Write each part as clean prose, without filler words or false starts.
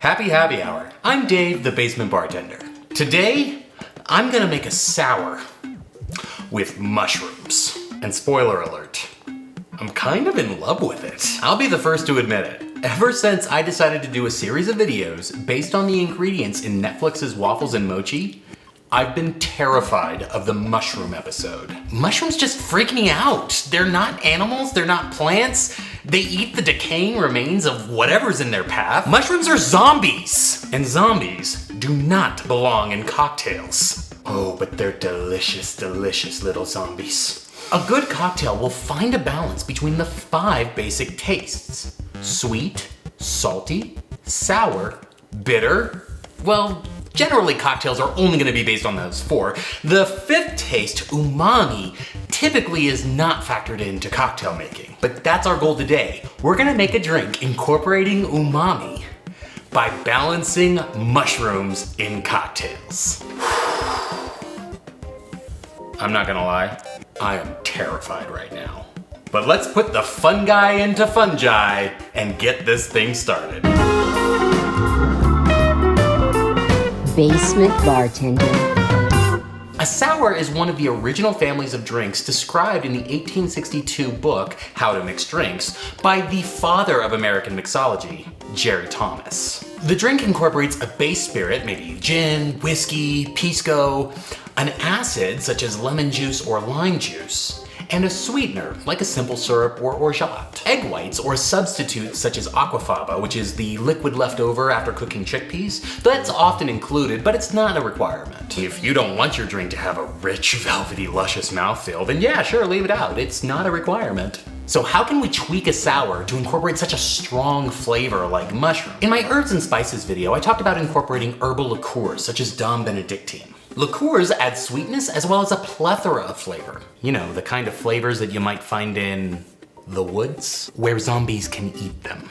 Happy Happy Hour. I'm Dave, the basement bartender. Today, I'm gonna make a sour with mushrooms. And spoiler alert, I'm kind of in love with it. I'll be the first to admit it. Ever since I decided to do a series of videos based on the ingredients in Netflix's Waffles and Mochi, I've been terrified of the mushroom episode. Mushrooms just freak me out. They're not animals, they're not plants. They eat the decaying remains of whatever's in their path. Mushrooms are zombies, and zombies do not belong in cocktails. Oh, but they're delicious, delicious little zombies. A good cocktail will find a balance between the 5 basic tastes: sweet, salty, sour, bitter. Well, generally cocktails are only gonna be based on those 4. The 5th taste, umami, typically is not factored into cocktail making. But that's our goal today. We're gonna make a drink incorporating umami by balancing mushrooms in cocktails. I'm not gonna lie, I am terrified right now. But let's put the fun guy into fungi and get this thing started. Basement Bartender. A sour is one of the original families of drinks described in the 1862 book, How to Mix Drinks, by the father of American mixology, Jerry Thomas. The drink incorporates a base spirit, maybe gin, whiskey, pisco, an acid such as lemon juice or lime juice, and a sweetener like a simple syrup or orgeat. Egg whites or substitutes such as aquafaba, which is the liquid left over after cooking chickpeas, that's often included, but it's not a requirement. If you don't want your drink to have a rich, velvety, luscious mouthfeel, then yeah, sure, leave it out. It's not a requirement. So how can we tweak a sour to incorporate such a strong flavor like mushroom? In my herbs and spices video, I talked about incorporating herbal liqueurs such as D.O.M. Benedictine. Liqueurs add sweetness as well as a plethora of flavor. You know, the kind of flavors that you might find in the woods, where zombies can eat them.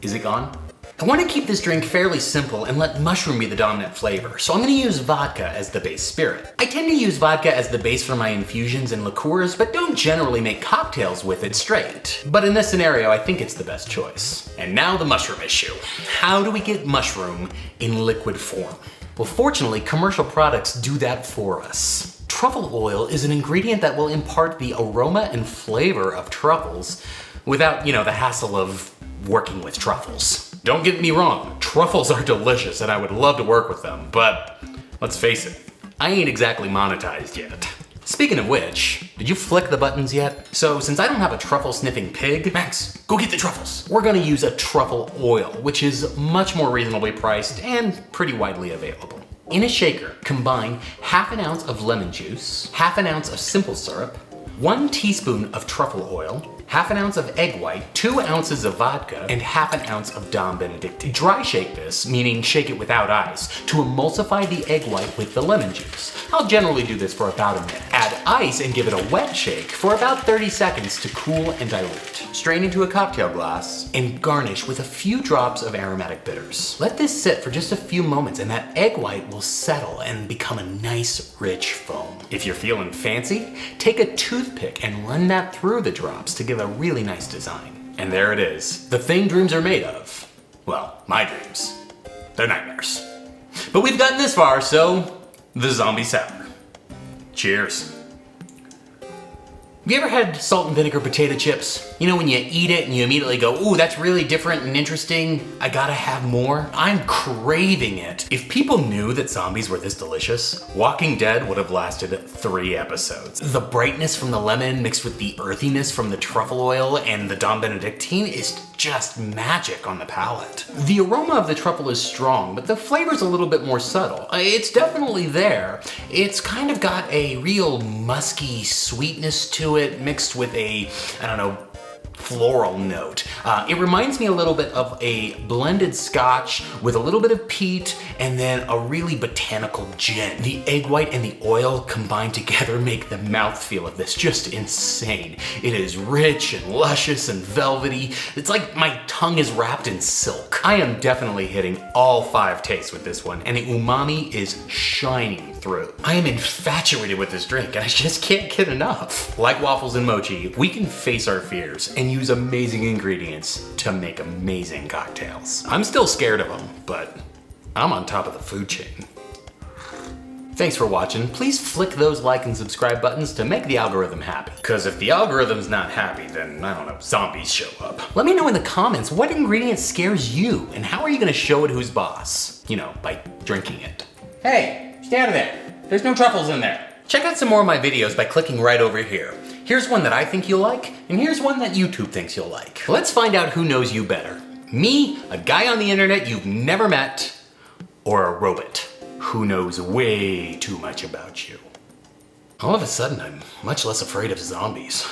Is it gone? I want to keep this drink fairly simple and let mushroom be the dominant flavor, so I'm going to use vodka as the base spirit. I tend to use vodka as the base for my infusions and liqueurs, but don't generally make cocktails with it straight. But in this scenario, I think it's the best choice. And now the mushroom issue. How do we get mushroom in liquid form? Well, fortunately, commercial products do that for us. Truffle oil is an ingredient that will impart the aroma and flavor of truffles without, the hassle of working with truffles. Don't get me wrong, truffles are delicious and I would love to work with them, but let's face it, I ain't exactly monetized yet. Speaking of which, did you flick the buttons yet? So since I don't have a truffle sniffing pig, Max, go get the truffles. We're gonna use a truffle oil, which is much more reasonably priced and pretty widely available. In a shaker, combine half an ounce of lemon juice, half an ounce of simple syrup, 1 teaspoon of truffle oil, half an ounce of egg white, 2 ounces of vodka, and half an ounce of D.O.M. Benedictine. Dry shake this, meaning shake it without ice, to emulsify the egg white with the lemon juice. I'll generally do this for about a minute. Add ice and give it a wet shake for about 30 seconds to cool and dilute. Strain into a cocktail glass and garnish with a few drops of aromatic bitters. Let this sit for just a few moments and that egg white will settle and become a nice, rich foam. If you're feeling fancy, take a toothpick and run that through the drops to give a really nice design. And there it is. The thing dreams are made of. Well, my dreams. They're nightmares. But we've gotten this far, so the zombie sour. Cheers. Have you ever had salt and vinegar potato chips? You know, when you eat it and you immediately go, ooh, that's really different and interesting. I gotta have more. I'm craving it. If people knew that zombies were this delicious, Walking Dead would have lasted 3 episodes. The brightness from the lemon mixed with the earthiness from the truffle oil and the D.O.M. Benedictine is just magic on the palate. The aroma of the truffle is strong, but the flavor's a little bit more subtle. It's definitely there. It's kind of got a real musky sweetness to it, mixed with a, floral note. It reminds me a little bit of a blended scotch with a little bit of peat and then a really botanical gin. The egg white and the oil combined together make the mouthfeel of this just insane. It is rich and luscious and velvety. It's like my tongue is wrapped in silk. I am definitely hitting all 5 tastes with this one, and the umami is shining through. I am infatuated with this drink and I just can't get enough. Like Waffles and Mochi, we can face our fears and use amazing ingredients to make amazing cocktails. I'm still scared of them, but I'm on top of the food chain. Thanks for watching. Please flick those like and subscribe buttons to make the algorithm happy. Cause if the algorithm's not happy, then I don't know, zombies show up. Let me know in the comments what ingredient scares you and how are you gonna show it who's boss? You know, by drinking it. Hey, stay out of there. There's no truffles in there. Check out some more of my videos by clicking right over here. Here's one that I think you'll like, and here's one that YouTube thinks you'll like. Let's find out who knows you better. Me, a guy on the internet you've never met, or a robot who knows way too much about you. All of a sudden, I'm much less afraid of zombies.